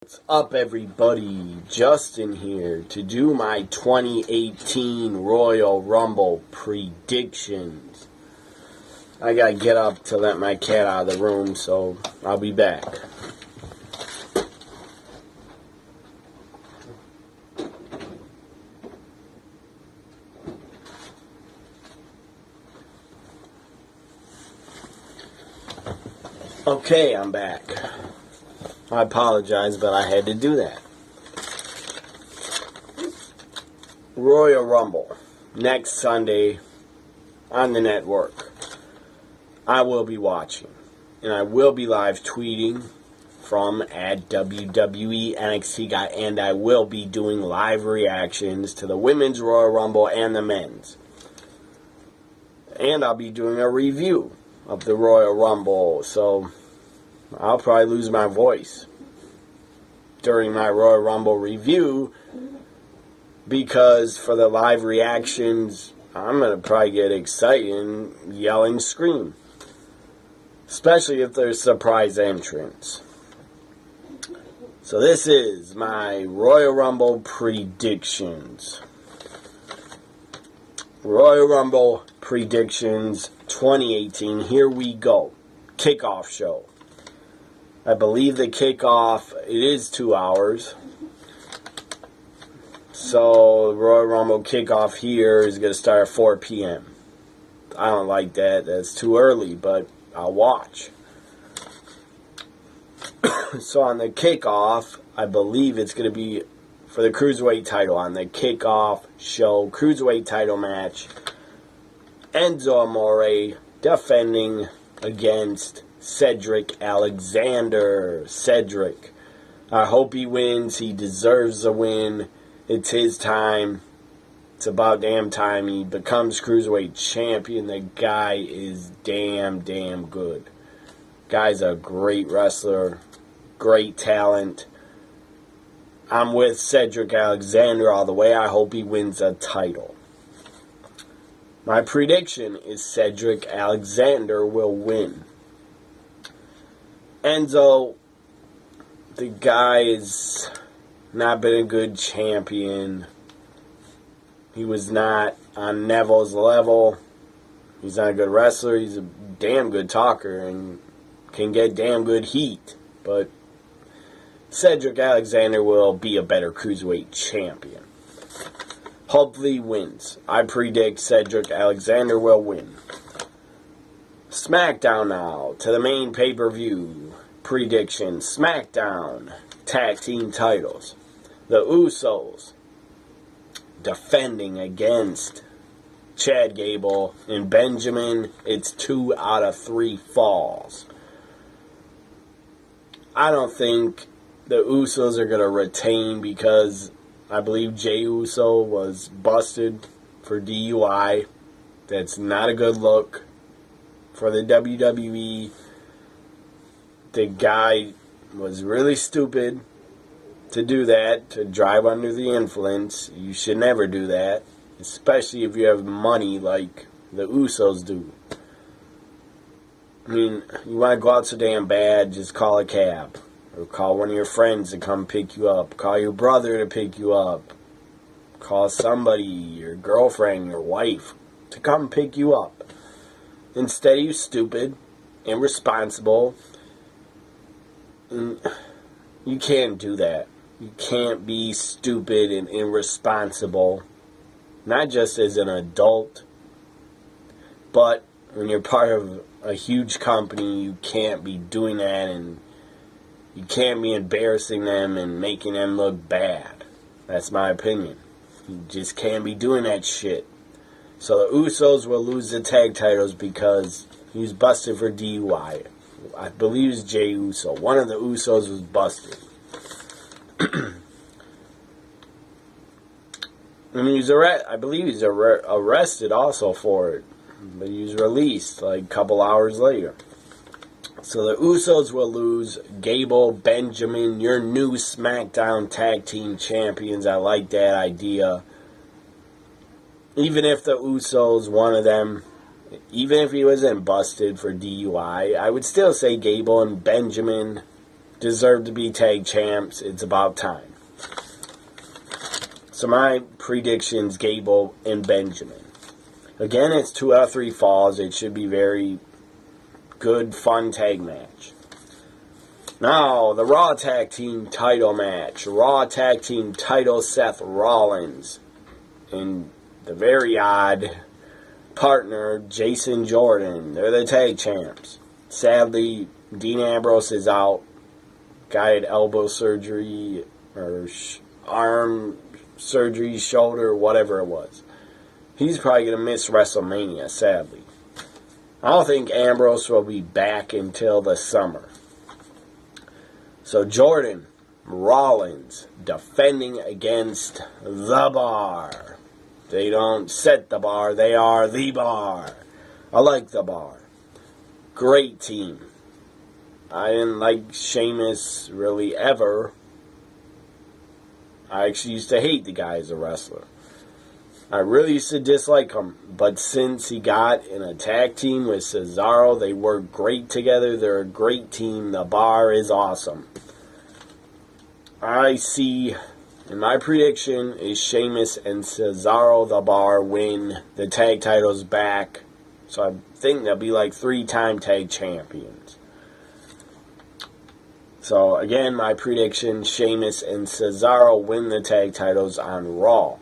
What's up, everybody? Justin here to do my 2018 Royal Rumble predictions. I gotta get up to let my cat out of the room, so I'll be back. Okay, I'm back. I apologize, but I had to do that. Royal Rumble, next Sunday on the network. I will be watching, and I will be live tweeting from at WWE NXT Guy, and I will be doing live reactions to the Women's Royal Rumble and the Men's. And I'll be doing a review of the Royal Rumble, so I'll probably lose my voice during my Royal Rumble review, because for the live reactions, I'm going to probably get excited and yell and scream. Especially if there's surprise entrance. So this is my Royal Rumble predictions. Royal Rumble predictions 2018. Here we go. Kickoff show. I believe the kickoff, it is 2 hours. So, Royal Rumble kickoff here is going to start at 4 p.m. I don't like that. That's too early, but I'll watch. So, on the kickoff, I believe it's going to be for the Cruiserweight title. On the kickoff show, Cruiserweight title match, Enzo Amore defending against Cedric Alexander. Cedric, I hope he wins. He deserves a win. It's his time. It's about damn time he becomes Cruiserweight champion. The guy is damn good. Guy's a great wrestler. Great talent. I'm with Cedric Alexander all the way. I hope he wins a title. My prediction is Cedric Alexander will win. Enzo, the guy has not been a good champion. He was not on Neville's level. He's not a good wrestler. He's a damn good talker and can get damn good heat. But Cedric Alexander will be a better Cruiserweight champion. Hopefully he wins. I predict Cedric Alexander will win. SmackDown now to the main pay-per-view. Prediction: SmackDown tag team titles. The Usos defending against Chad Gable and Benjamin. It's 2 out of 3 falls. I don't think the Usos are going to retain, because I believe Jey Uso was busted for DUI. That's not a good look for the WWE. The guy was really stupid to do that, to drive under the influence. You should never do that, especially if you have money like the Usos do. I mean, you want to go out so damn bad, just call a cab. Or call one of your friends to come pick you up. Call your brother to pick you up. Call somebody, your girlfriend, your wife, to come pick you up. Instead, you stupid, irresponsible. You can't do that. You can't be stupid and irresponsible. Not just as an adult, but when you're part of a huge company, you can't be doing that, and you can't be embarrassing them and making them look bad. That's my opinion. You just can't be doing that shit. So the Usos will lose the tag titles because he was busted for DUI. I believe it's Jey Uso. One of the Usos was busted. And I believe he's arrested also for it. But he was released like a couple hours later. So the Usos will lose. Gable, Benjamin, your new SmackDown Tag Team Champions. I like that idea. Even if the Usos, one of them, even if he wasn't busted for DUI, I would still say Gable and Benjamin deserve to be tag champs. It's about time. So my predictions, Gable and Benjamin. Again, it's 2 out of 3 falls. It should be very good, fun tag match. Now, the Raw Tag Team title match. Raw Tag Team title, Seth Rollins. And the very odd partner, Jason Jordan. They're the tag champs. Sadly, Dean Ambrose is out. Guy had elbow surgery, or arm surgery, shoulder, whatever it was. He's probably going to miss WrestleMania, sadly. I don't think Ambrose will be back until the summer. So Jordan, Rollins, defending against the Bar. They don't set the bar, they are the Bar. I like the Bar. Great team. I didn't like Sheamus really ever. I actually used to hate the guy as a wrestler. I really used to dislike him, but since he got in a tag team with Cesaro, they work great together. They're a great team. The Bar is awesome. I see, and my prediction is Sheamus and Cesaro, the Bar, win the tag titles back. So I think they'll be like 3-time tag champions. So again, my prediction, Sheamus and Cesaro win the tag titles on Raw.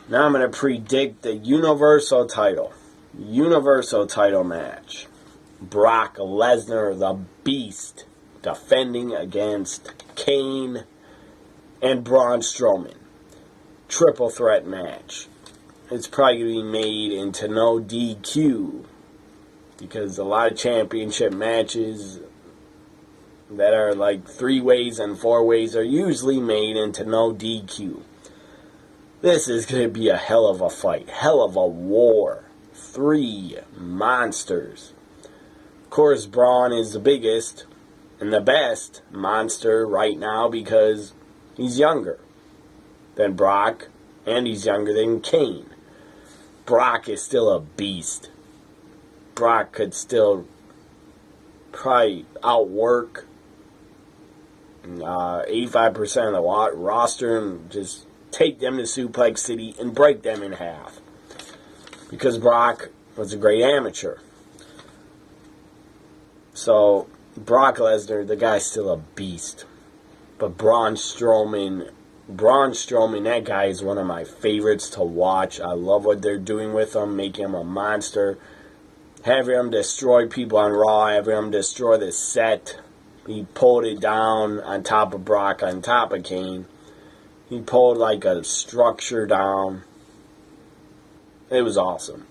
Now I'm going to predict the Universal title. Universal title match. Brock Lesnar, the Beast, defending against Kane and Braun Strowman. Triple threat match. It's probably going to be made into no DQ. Because a lot of championship matches that are like 3-ways and 4-ways are usually made into no DQ. This is going to be a hell of a fight. Hell of a war. 3 monsters. Of course, Braun is the biggest and the best monster right now because he's younger than Brock and he's younger than Kane. Brock is still a beast. Brock could still probably outwork 85% of the roster and just take them to Suplex City and break them in half. Because Brock was a great amateur. So, Brock Lesnar, the guy's still a beast. But Braun Strowman, that guy is one of my favorites to watch. I love what they're doing with him, making him a monster. Having him destroy people on Raw, having him destroy the set. He pulled it down on top of Brock, on top of Kane. He pulled like a structure down. It was awesome.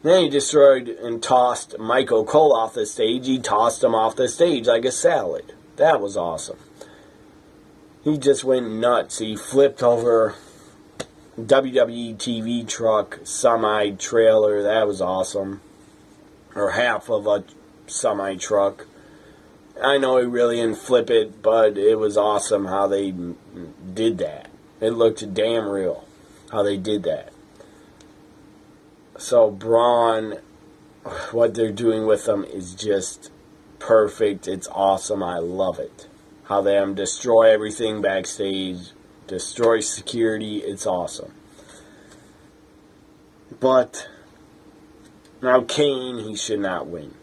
Then he destroyed and tossed Michael Cole off the stage. He tossed him off the stage like a salad. That was awesome. He just went nuts. He flipped over WWE TV truck, semi-trailer. That was awesome. Or half of a semi-truck. I know he really didn't flip it, but it was awesome how they did that. It looked damn real how they did that. So Braun, what they're doing with him is just perfect. It's awesome. I love it. How they destroy everything backstage, destroy security. It's awesome. But now Kane, he should not win.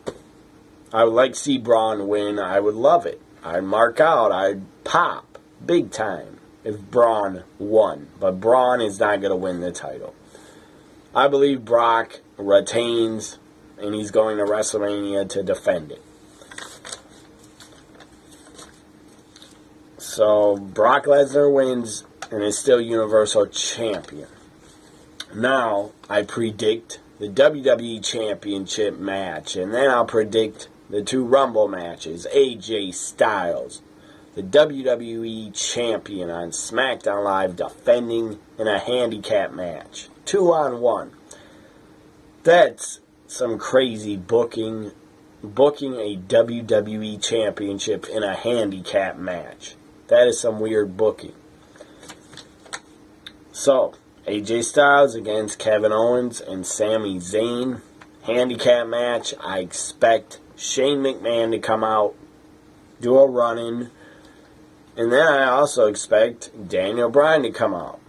I would like to see Braun win. I would love it. I'd mark out. I'd pop big time if Braun won. But Braun is not going to win the title. I believe Brock retains, and he's going to WrestleMania to defend it. So Brock Lesnar wins and is still Universal Champion. Now I predict the WWE Championship match, and then I'll predict the 2 Rumble matches. AJ Styles, the WWE Champion on SmackDown Live, defending in a handicap match. 2-on-1. That's some crazy booking. Booking a WWE Championship in a handicap match. That is some weird booking. So, AJ Styles against Kevin Owens and Sami Zayn. Handicap match. I expect Shane McMahon to come out do a run-in. And then I also expect Daniel Bryan to come out.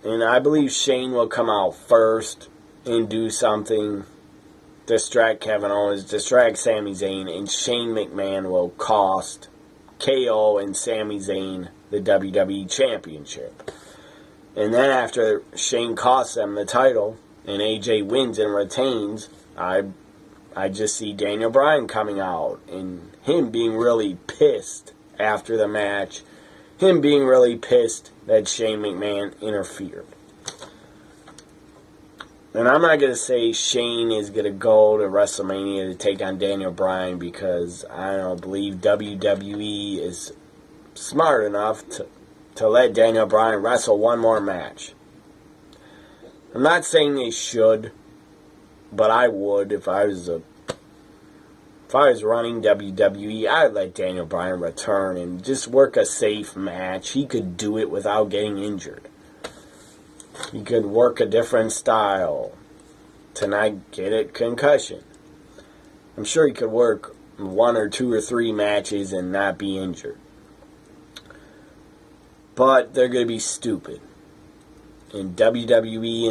And I believe Shane will come out first and do something, distract Kevin Owens, distract Sami Zayn, and Shane McMahon will cost KO and Sami Zayn the WWE Championship. And then after Shane costs them the title and AJ wins and retains, I just see Daniel Bryan coming out and him being really pissed after the match. Him being really pissed that Shane McMahon interfered. And I'm not going to say Shane is going to go to WrestleMania to take on Daniel Bryan because I don't believe WWE is smart enough to let Daniel Bryan wrestle one more match. I'm not saying they should, but I would if I was running WWE. I'd let Daniel Bryan return and just work a safe match. He could do it without getting injured. He could work a different style to not get a concussion. I'm sure he could work 1 or 2 or 3 matches and not be injured. But they're going to be stupid. And WWE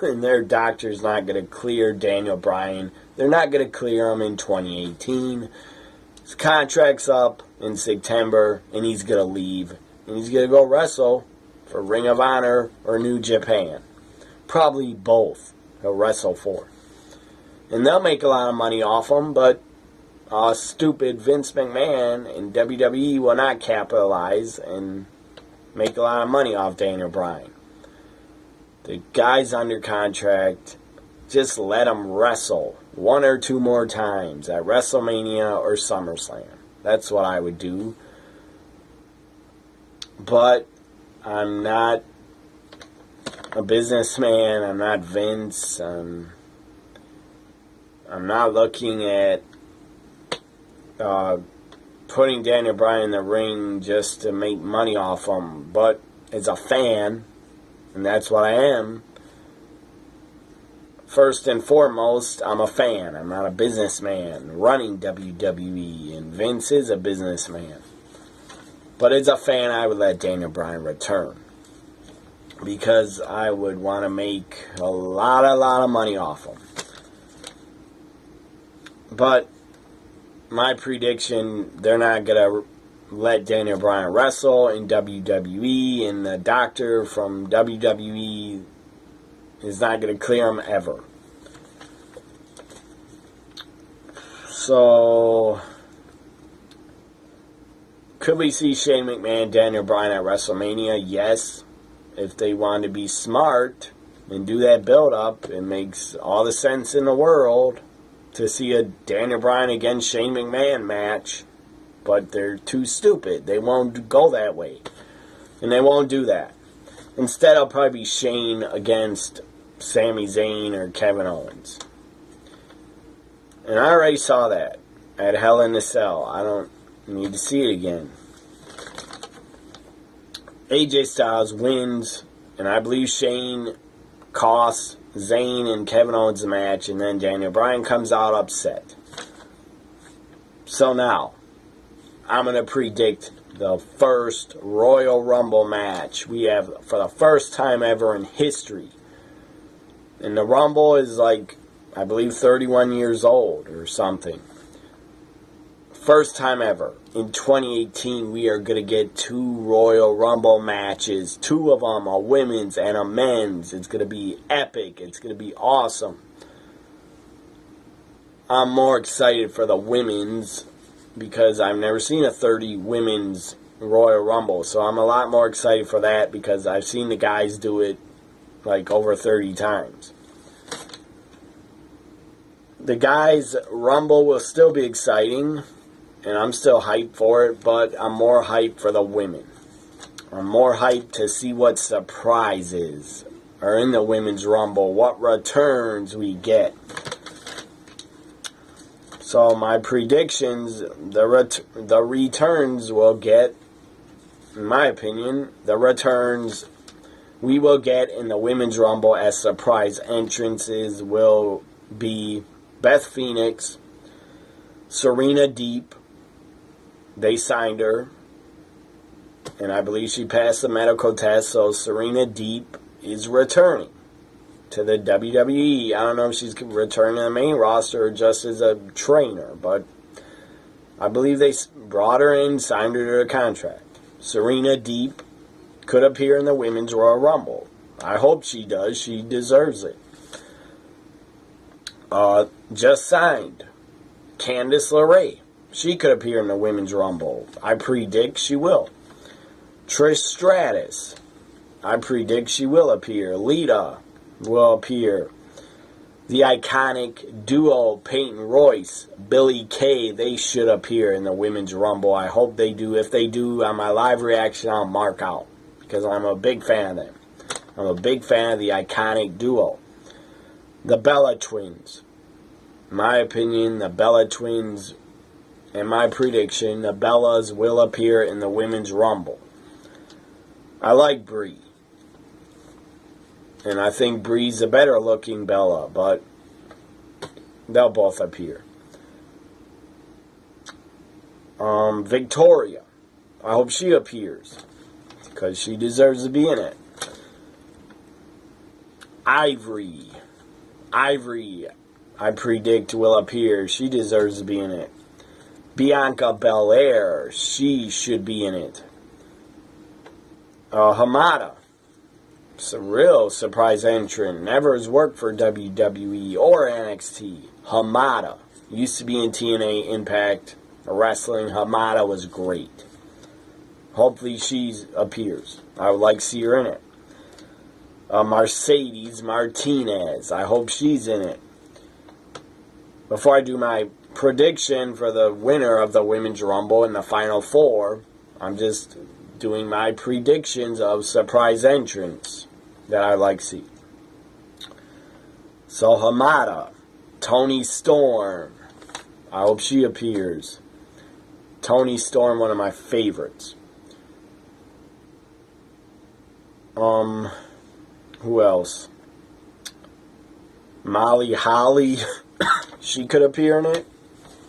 and their doctor's not going to clear Daniel Bryan. They're not going to clear him in 2018. His contract's up in September, and he's going to leave. And he's going to go wrestle for Ring of Honor or New Japan. Probably both he'll wrestle for. And they'll make a lot of money off him, but stupid Vince McMahon and WWE will not capitalize and make a lot of money off Daniel Bryan. The guy's under contract. Just let him wrestle 1 or 2 more times at WrestleMania or SummerSlam. That's what I would do. But I'm not a businessman. I'm not Vince. I'm not looking at putting Daniel Bryan in the ring just to make money off him. But as a fan, and that's what I am, first and foremost, I'm a fan. I'm not a businessman running WWE, and Vince is a businessman. But as a fan, I would let Daniel Bryan return because I would want to make a lot of money off him. But my prediction, they're not going to let Daniel Bryan wrestle in WWE, and the doctor from WWE is not going to clear him ever. So, could we see Shane McMahon, Daniel Bryan at WrestleMania? Yes. If they want to be smart and do that build-up, it makes all the sense in the world to see a Daniel Bryan against Shane McMahon match. But they're too stupid. They won't go that way. And they won't do that. Instead, it'll probably be Shane against Sami Zayn or Kevin Owens. And I already saw that at Hell in a Cell. I don't need to see it again. AJ Styles wins, and I believe Shane costs Zayn and Kevin Owens the match, and then Daniel Bryan comes out upset. So now, I'm going to predict the first Royal Rumble match we have for the first time ever in history. And the Rumble is like, I believe, 31 years old or something. First time ever. In 2018, we are going to get 2 Royal Rumble matches. 2 of them, a women's and a men's. It's going to be epic. It's going to be awesome. I'm more excited for the women's because I've never seen a 30 women's Royal Rumble. So I'm a lot more excited for that because I've seen the guys do it like over 30 times. The guys' Rumble will still be exciting, and I'm still hyped for it, but I'm more hyped for the women. I'm more hyped to see what surprises are in the Women's Rumble, what returns we get. So my predictions, the returns will get, in my opinion, the returns we will get in the Women's Rumble as surprise entrances will be Beth Phoenix, Serena Deeb, they signed her, and I believe she passed the medical test, so Serena Deeb is returning to the WWE. I don't know if she's returning to the main roster or just as a trainer, but I believe they brought her in, signed her to a contract. Serena Deeb could appear in the Women's Royal Rumble. I hope she does. She deserves it. Just signed Candice LeRae. She could appear in the Women's Rumble. I predict she will. Trish Stratus. I predict she will appear. Lita will appear. The iconic duo Peyton Royce, Billie Kay, they should appear in the Women's Rumble. I hope they do. If they do, on my live reaction, I'll mark out, because I'm a big fan of them. I'm a big fan of the iconic duo. The Bella Twins. In my opinion, the Bella Twins, and my prediction, the Bellas will appear in the Women's Rumble. I like Brie. And I think Brie's a better looking Bella, but they'll both appear. Victoria. I hope she appears, because she deserves to be in it. Ivory, I predict will appear. She deserves to be in it. Bianca Belair, she should be in it. Hamada, it's a real surprise entrant. Never has worked for WWE or NXT. Hamada used to be in TNA Impact Wrestling. Hamada was great. Hopefully she appears. I would like to see her in it. Mercedes Martinez, I hope she's in it. Before I do my prediction for the winner of the Women's Rumble in the Final Four, I'm just doing my predictions of surprise entrants that I like to see. So Hamada, Toni Storm, I hope she appears. Toni Storm, one of my favorites. Who else? Molly Holly, she could appear in it.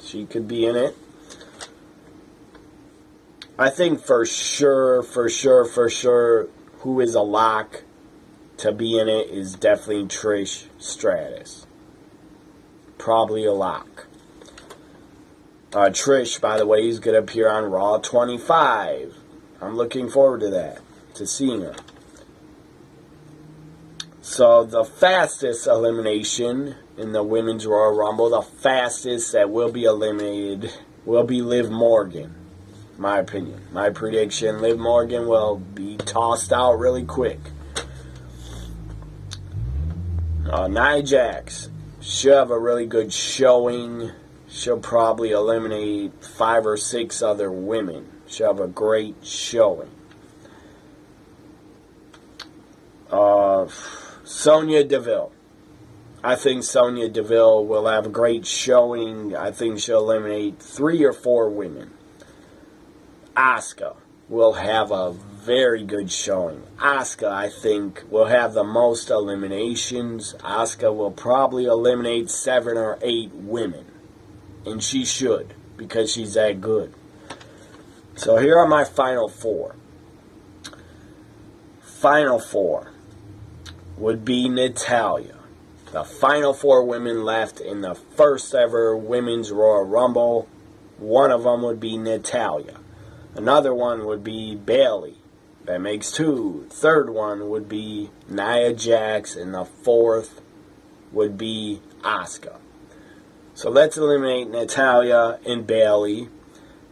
She could be in it. I think for sure, who is a lock to be in it is definitely Trish Stratus. Probably a lock. Trish, by the way, is going to appear on Raw 25. I'm looking forward to that, to seeing her. So the fastest elimination in the Women's Royal Rumble, the fastest that will be eliminated, will be Liv Morgan. My opinion. My prediction, Liv Morgan will be tossed out really quick. Nia Jax, she'll have a really good showing. She'll probably eliminate 5 or 6 other women. She'll have a great showing. Sonya Deville. I think Sonya Deville will have a great showing. I think she'll eliminate 3 or 4 women. Asuka will have a very good showing. Asuka, I think, will have the most eliminations. Asuka will probably eliminate 7 or 8 women. And she should, because she's that good. So here are my final 4. Final 4 would be Natalya. The final 4 women left in the first ever Women's Royal Rumble. One of them would be Natalya. Another one would be Bayley. That makes 2. Third one would be Nia Jax. And the 4th would be Asuka. So let's eliminate Natalya and Bayley.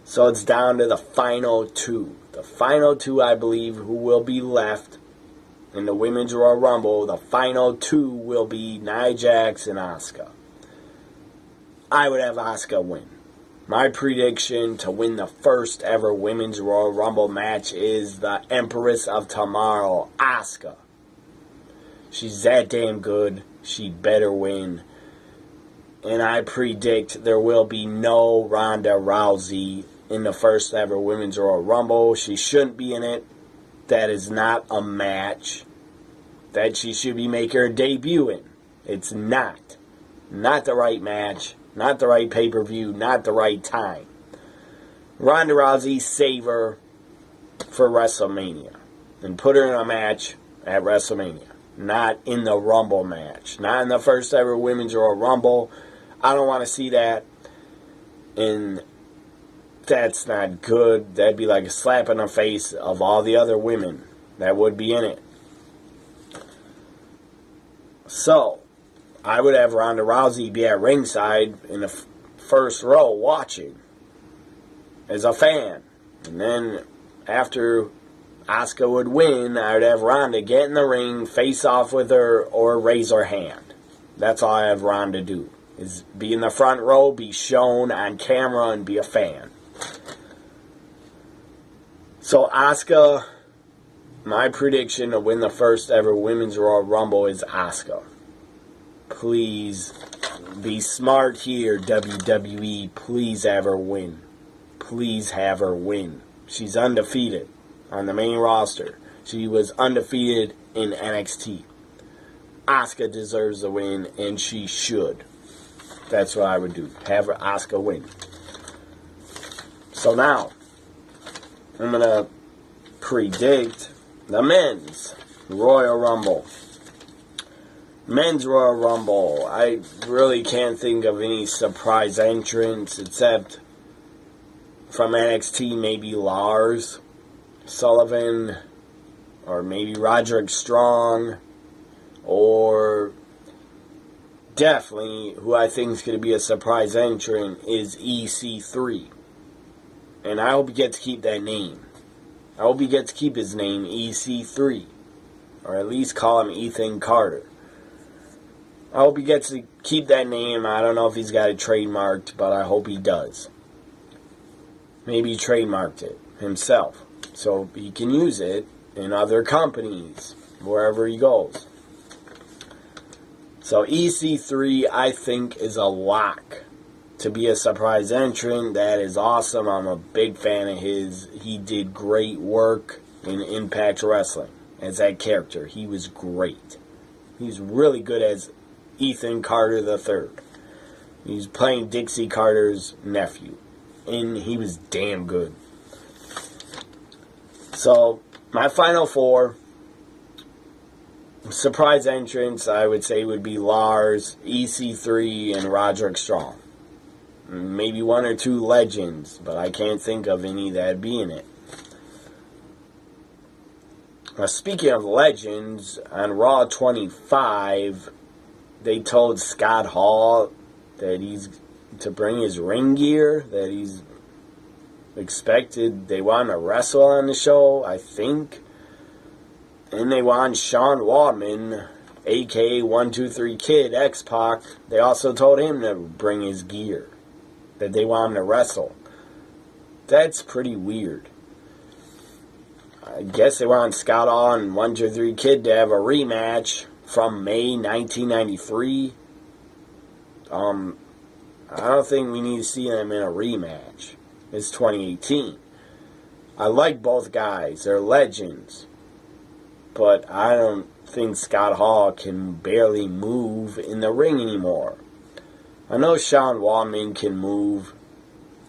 So it's down to the final 2. The final 2, I believe, who will be left in the Women's Royal Rumble. The final 2 will be Nia Jax and Asuka. I would have Asuka win. My prediction to win the first ever Women's Royal Rumble match is the Empress of Tomorrow, Asuka. She's that damn good. She better win. And I predict there will be no Ronda Rousey in the first ever Women's Royal Rumble. She shouldn't be in it. That is not a match that she should be making her debut in. It's not. Not the right match. Not the right pay-per-view. Not the right time. Ronda Rousey, save her for WrestleMania. And put her in a match at WrestleMania. Not in the Rumble match. Not in the first ever Women's Royal Rumble. I don't want to see that. And that's not good. That'd be like a slap in the face of all the other women that would be in it. So, I would have Ronda Rousey be at ringside in the first row watching as a fan. And then after Asuka would win, I would have Ronda get in the ring, face off with her, or raise her hand. That's all I have Ronda do. Is be in the front row, be shown on camera, and be a fan. So Asuka, my prediction to win the first ever Women's Royal Rumble is Asuka. Please be smart here, WWE. Please have her win. Please have her win. She's undefeated on the main roster. She was undefeated in NXT. Asuka deserves the win, and she should. That's what I would do. Have Asuka win. So now, I'm going to predict the Men's Royal Rumble. Men's Royal Rumble. I really can't think of any surprise entrants except from NXT, maybe Lars Sullivan, or maybe Roderick Strong, or definitely, who I think is going to be a surprise entrant, is EC3. And I hope he gets to keep that name. I hope he gets to keep his name, EC3. Or at least call him Ethan Carter. I hope he gets to keep that name. I don't know if he's got it trademarked, but I hope he does. Maybe he trademarked it himself, so he can use it in other companies, wherever he goes. So EC3, I think, is a lock to be a surprise entrant. That is awesome. I'm a big fan of his. He did great work in Impact Wrestling as that character. He was great. He's really good as Ethan Carter III. He's playing Dixie Carter's nephew, and he was damn good. So, my final four surprise entrants, I would say, would be Lars, EC3, and Roderick Strong. Maybe one or two legends, but I can't think of any that'd be in it. Now, speaking of legends, on Raw 25, they told Scott Hall that he's to bring his ring gear, that he's expected. They want to wrestle on the show, I think. And they want Sean Wadman, a.k.a. 123 Kid, X-Pac. They also told him to bring his gear, that they want him to wrestle. That's pretty weird. I guess they want Scott Hall and 123 Kid to have a rematch from May 1993. I don't think we need to see them in a rematch. It's 2018. I like both guys. They're legends. But I don't think Scott Hall can barely move in the ring anymore. I know Sean Wadman can move.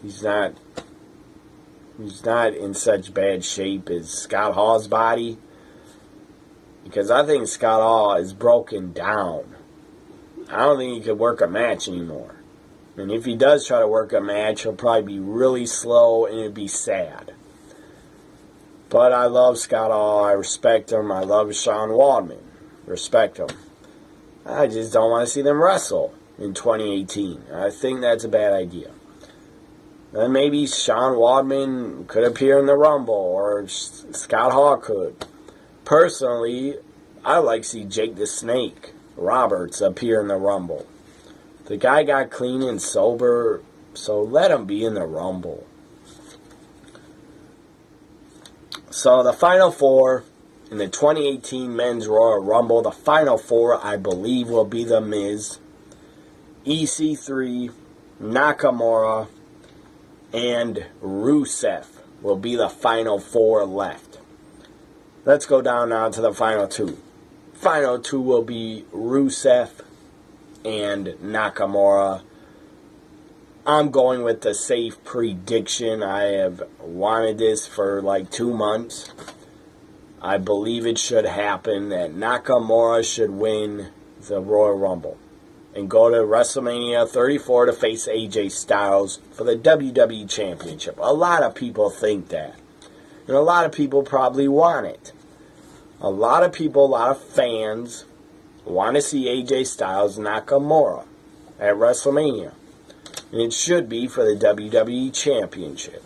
He's not in such bad shape as Scott Hall's body. Because I think Scott Hall is broken down. I don't think he could work a match anymore. And if he does try to work a match, he'll probably be really slow and it'd be sad. But I love Scott Hall. I respect him. I love Sean Wadman. Respect him. I just don't want to see them wrestle in 2018. I think that's a bad idea. Then maybe Sean Wadman could appear in the Rumble, or Scott Hall could. Personally, I like to see Jake the Snake Roberts appear in the Rumble. The guy got clean and sober, so let him be in the Rumble. So the Final Four in the 2018 Men's Royal Rumble, the Final Four, I believe, will be The Miz, EC3, Nakamura, and Rusev will be the Final Four left. Let's go down now to the Final Two. Final two will be Rusev and Nakamura. I'm going with the safe prediction. I have wanted this for like 2 months. I believe it should happen that Nakamura should win the Royal Rumble and go to WrestleMania 34 to face AJ Styles for the WWE Championship. A lot of people think that. And a lot of people probably want it. A lot of people, a lot of fans want to see AJ Styles Nakamura at WrestleMania. And it should be for the WWE Championship.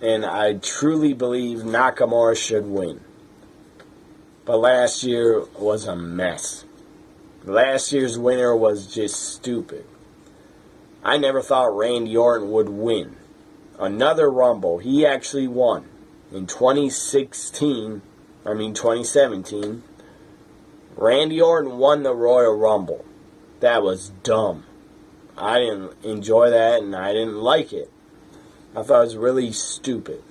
And I truly believe Nakamura should win. But last year was a mess. Last year's winner was just stupid. I never thought Randy Orton would win another Rumble. He actually won in 2017. Randy Orton won the Royal Rumble. That was dumb. I didn't enjoy that, and I didn't like it. I thought it was really stupid.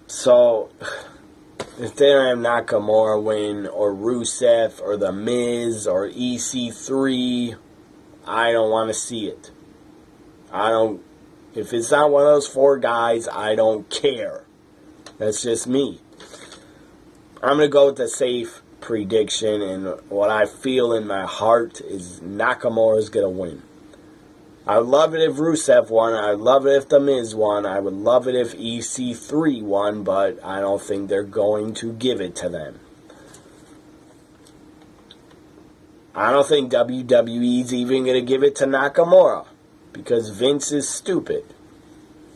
So, if they don't have Nakamura win, or Rusev, or The Miz, or EC3, I don't want to see it. If it's not one of those 4 guys, I don't care. That's just me. I'm going to go with the safe prediction, and what I feel in my heart is Nakamura is going to win. I would love it if Rusev won. I would love it if The Miz won. I would love it if EC3 won, but I don't think they're going to give it to them. I don't think WWE's even going to give it to Nakamura because Vince is stupid.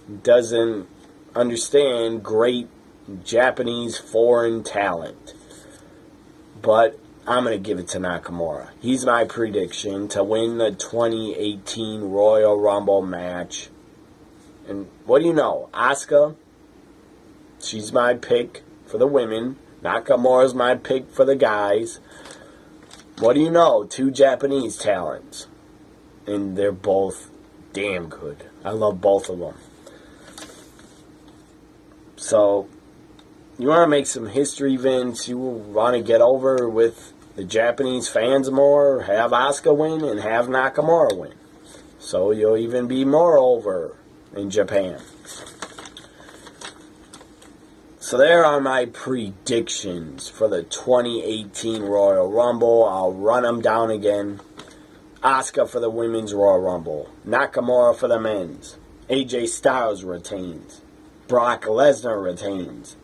He doesn't understand great Japanese foreign talent. But I'm going to give it to Nakamura. He's my prediction to win the 2018 Royal Rumble match. And what do you know? Asuka, she's my pick for the women. Nakamura's my pick for the guys. What do you know? 2 Japanese talents. And they're both damn good. I love both of them. So, you want to make some history, Vince? You want to get over with the Japanese fans more? Have Asuka win and have Nakamura win. So you'll even be more over in Japan. So there are my predictions for the 2018 Royal Rumble. I'll run them down again. Asuka for the Women's Royal Rumble. Nakamura for the Men's. AJ Styles retains. Brock Lesnar retains.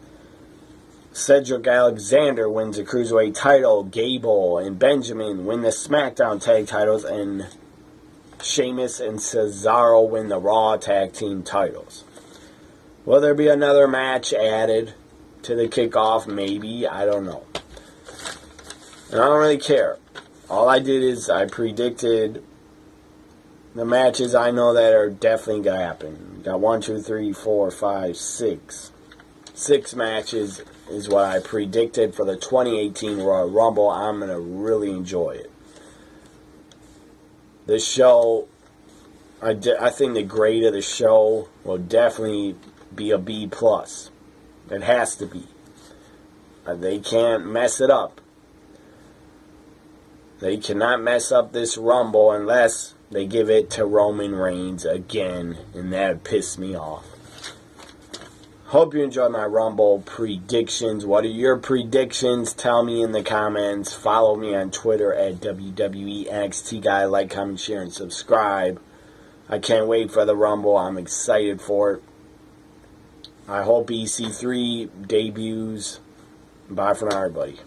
Cedric Alexander wins the Cruiserweight title. Gable and Benjamin win the SmackDown tag titles. And Sheamus and Cesaro win the Raw tag team titles. Will there be another match added to the kickoff? Maybe. I don't know. And I don't really care. All I did is I predicted the matches I know that are definitely going to happen. Got 1, 2, 3, 4, 5, 6. 6 matches is what I predicted for the 2018 Royal Rumble. I'm going to really enjoy it. The show, I think the grade of the show will definitely be a B+. It has to be. They can't mess it up. They cannot mess up this Rumble unless they give it to Roman Reigns again, and that would piss me off. Hope you enjoyed my Rumble predictions. What are your predictions? Tell me in the comments. Follow me on Twitter at WWE NXT Guy. Like, comment, share, and subscribe. I can't wait for the Rumble. I'm excited for it. I hope EC3 debuts. Bye for now, everybody.